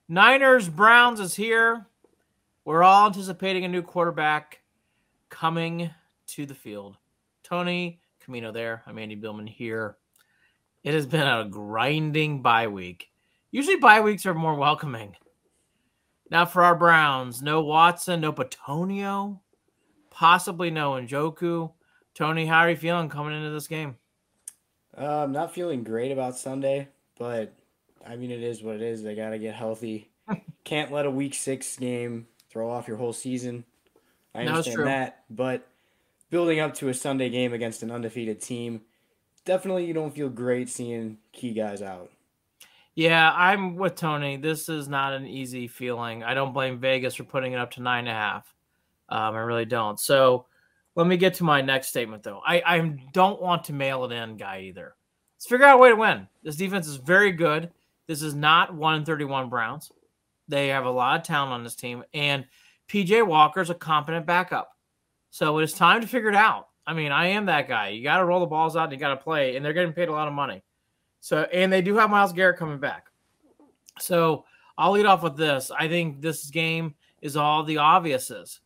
Niners Browns is here. We're all anticipating a new quarterback coming to the field. Tony, Camino there. I'm Andy Billman here. It has been a grinding bye week. Usually bye weeks are more welcoming. Now for our Browns, no Watson, no Petonio, possibly no Njoku. Tony, how are you feeling coming into this game? I'm not feeling great about Sunday, but I mean, it is what it is. They got to get healthy. Can't let a week 6 game throw off your whole season. I No, it's understand true. that, but building up to a Sunday game against an undefeated team, definitely you don't feel great seeing key guys out. Yeah, I'm with Tony. This is not an easy feeling. I don't blame Vegas for putting it up to 9.5. I really don't. So let me get to my next statement, though. I don't want to mail it in, guy, either. Let's figure out a way to win. This defense is very good. This is not 1-31 Browns. They have a lot of talent on this team, and PJ Walker's a competent backup. So it's time to figure it out. I mean, I am that guy. You got to roll the balls out and you got to play, and they're getting paid a lot of money. So, and they do have Myles Garrett coming back. So I'll lead off with this. I think this game is all the obviouses.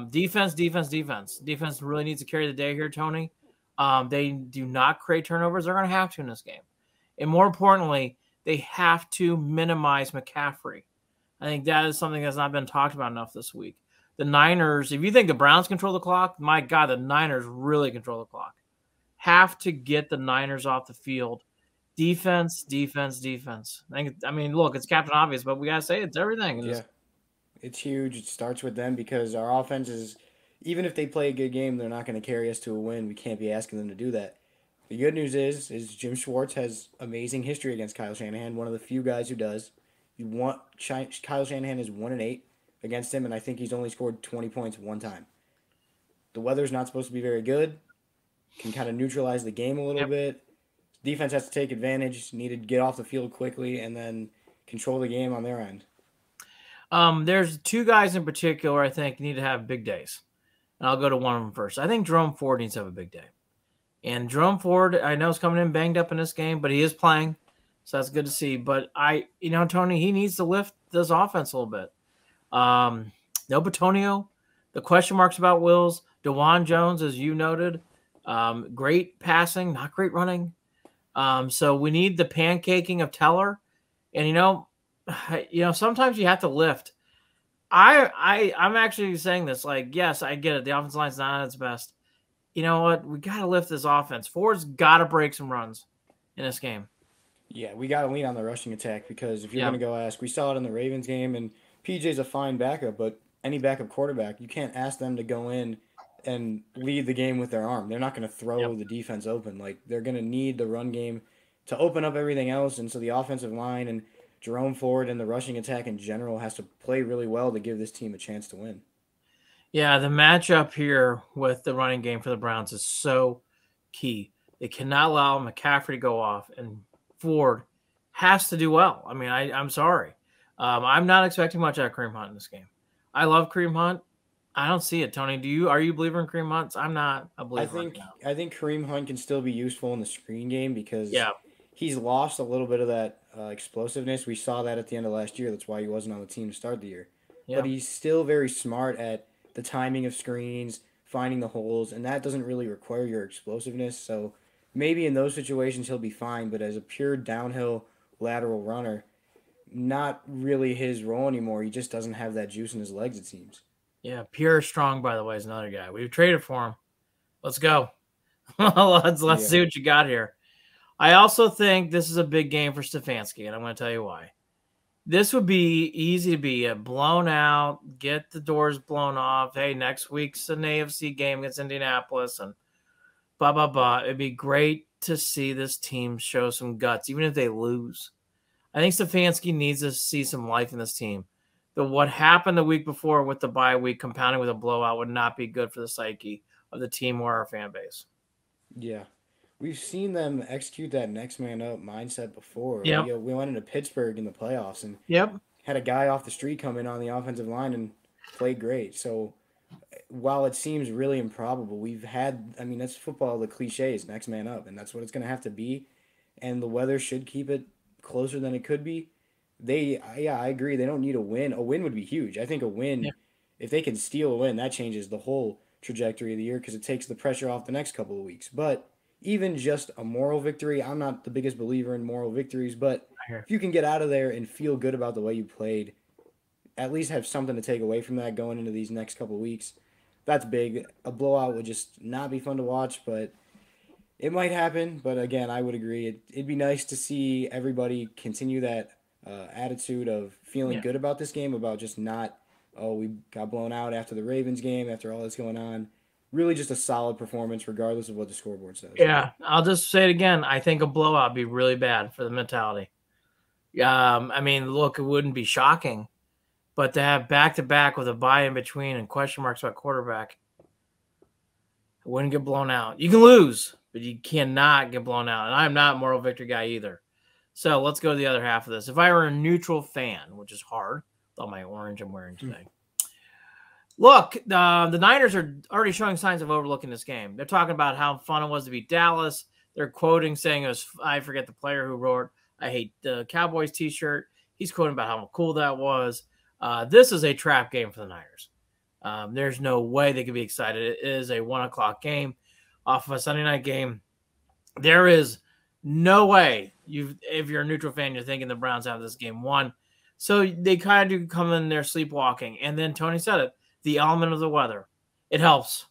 Defense, defense, defense. Defense really needs to carry the day here, Tony. They do not create turnovers. They're going to have to in this game. And more importantly, they have to minimize McCaffrey. I think that is something that's not been talked about enough this week. The Niners, if you think the Browns control the clock, my God, the Niners really control the clock. Have to get the Niners off the field. Defense, defense, defense. I mean, look, it's Captain Obvious, but we got to say it's everything. Yeah, it's huge. It starts with them because our offense is, even if they play a good game, they're not going to carry us to a win. We can't be asking them to do that. The good news is Jim Schwartz has amazing history against Kyle Shanahan, one of the few guys who does. Kyle Shanahan is 1-8 against him, and I think he's only scored 20 points one time. The weather's not supposed to be very good. Can kind of neutralize the game a little Yep. bit. Defense has to take advantage. Needed to get off the field quickly and then control the game on their end. There's two guys in particular I think need to have big days. And I'll go to one of them first. I think Jerome Ford needs to have a big day. And Jerome Ford, I know, is coming in banged up in this game, but he is playing. So that's good to see. But Tony, he needs to lift this offense a little bit. No Batonio. The question marks about Wills. DeJuan Jones, as you noted, great passing, not great running. So we need the pancaking of Teller. And sometimes you have to lift. I'm actually saying this, like, yes, I get it. The offensive line's not at its best. You know what? We got to lift this offense. Ford's got to break some runs in this game. Yeah, we got to lean on the rushing attack because if you're going Yeah. to go ask, we saw it in the Ravens game, and PJ's a fine backup, but any backup quarterback, you can't ask them to go in and lead the game with their arm. They're not going to Yep. throw the defense open. Like, they're going to need the run game to open up everything else, and so the offensive line and Jerome Ford and the rushing attack in general has to play really well to give this team a chance to win. Yeah, the matchup here with the running game for the Browns is so key. They cannot allow McCaffrey to go off, and Ford has to do well. I mean, I'm sorry. I'm not expecting much out of Kareem Hunt in this game. I love Kareem Hunt. I don't see it, Tony. Are you a believer in Kareem Hunt? I'm not a I believer right think now. I think Kareem Hunt can still be useful in the screen game because Yeah. he's lost a little bit of that explosiveness. We saw that at the end of last year. That's why he wasn't on the team to start the year. But Yeah. he's still very smart at the timing of screens, finding the holes, and that doesn't really require your explosiveness. So maybe in those situations he'll be fine. But as a pure downhill lateral runner, not really his role anymore. He just doesn't have that juice in his legs. It seems. Yeah. Pure Strong, by the way, is another guy. We've traded for him. Let's go. let's Yeah. see what you got here. I also think this is a big game for Stefanski, and I'm going to tell you why. This would be easy to be a blown out, get the doors blown off. Hey, next week's an AFC game against Indianapolis, and blah, blah, blah. It'd be great to see this team show some guts, even if they lose. I think Stefanski needs to see some life in this team. What happened the week before with the bye week compounding with a blowout would not be good for the psyche of the team or our fan base. Yeah. We've seen them execute that next man up mindset before. Yep. We went into Pittsburgh in the playoffs and Yep. had a guy off the street come in on the offensive line and played great. So while it seems really improbable, I mean, that's football, the cliches, next man up, and that's what it's going to have to be. And the weather should keep it closer than it could be. I agree. They don't need a win. A win would be huge. I think a Yeah. win, if they can steal a win, that changes the whole trajectory of the year because it takes the pressure off the next couple of weeks. But even just a moral victory, I'm not the biggest believer in moral victories, but I hear. if you can get out of there and feel good about the way you played, at least have something to take away from that going into these next couple of weeks, that's big. A blowout would just not be fun to watch, but it might happen. But again, I would agree. It'd be nice to see everybody continue that attitude of feeling Yeah. good about this game, about just not, oh, we got blown out after the Ravens game, after all that's going on. Really just a solid performance, regardless of what the scoreboard says. Yeah. I'll just say it again. I think a blowout would be really bad for the mentality. I mean, look, it wouldn't be shocking, but to have back-to-back with a bye in between and question marks about quarterback, it wouldn't get blown out. You can lose, but you cannot get blown out. And I'm not a moral victory guy either. So let's go to the other half of this. If I were a neutral fan, which is hard, with all my orange I'm wearing today. Look, the Niners are already showing signs of overlooking this game. They're talking about how fun it was to beat Dallas. They're quoting saying it was, I forget the player who wrote, I hate the Cowboys t-shirt. He's quoting about how cool that was. This is a trap game for the Niners. There's no way they could be excited. It is a 1 o'clock game off of a Sunday night game. There is no way if you're a neutral fan, you're thinking the Browns have this game won. So they kind of do come in there sleepwalking. And then Tony said it, the element of the weather. It helps.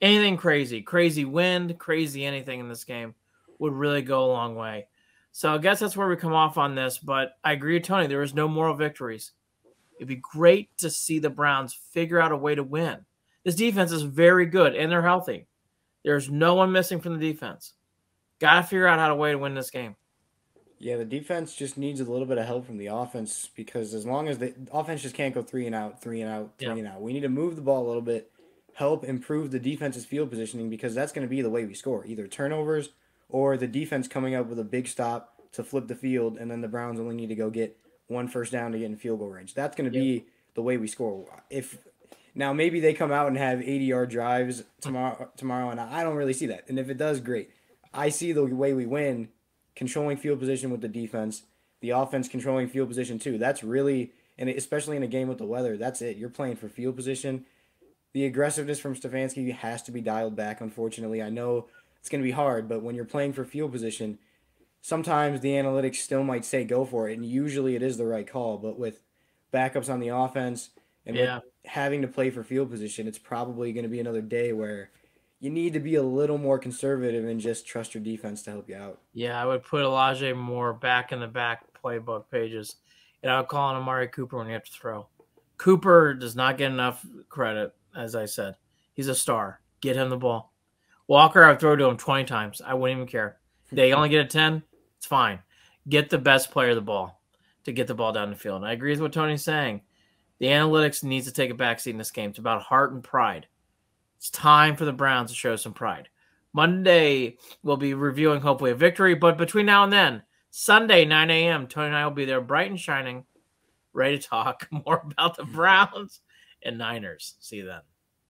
Anything crazy wind, crazy anything in this game would really go a long way. So I guess that's where we come off on this. But I agree with Tony. There is no moral victories. It'd be great to see the Browns figure out a way to win. This defense is very good, and they're healthy. There's no one missing from the defense. Got to figure out how to way to win this game. Yeah, the defense just needs a little bit of help from the offense because as long as the offense just can't go three and out, three and out, Yeah. three and out. We need to move the ball a little bit, help improve the defense's field positioning because that's going to be the way we score. Either turnovers or the defense coming up with a big stop to flip the field, and then the Browns only need to go get one first down to get in field goal range. That's going to Yep. be the way we score. If now maybe they come out and have 80-yard drives tomorrow, and I don't really see that. And if it does, great. I see the way we win controlling field position with the defense, the offense controlling field position too. That's really, and especially in a game with the weather, that's it. You're playing for field position. The aggressiveness from Stefanski has to be dialed back, unfortunately. I know it's going to be hard, but when you're playing for field position, sometimes the analytics still might say go for it, and usually it is the right call. But with backups on the offense and with having to play for field position, it's probably going to be another day where you need to be a little more conservative and just trust your defense to help you out. Yeah, I would put Elijah Moore back in the back playbook pages, and I would call on Amari Cooper when you have to throw. Cooper does not get enough credit, as I said. He's a star. Get him the ball. Walker, I would throw to him 20 times. I wouldn't even care. They only get a 10, it's fine. Get the best player the ball to get the ball down the field. And I agree with what Tony's saying. The analytics needs to take a backseat in this game. It's about heart and pride. It's time for the Browns to show some pride. Monday, we'll be reviewing hopefully a victory, but between now and then, Sunday, 9 a.m., Tony and I will be there bright and shining, ready to talk more about the Browns and Niners. See you then.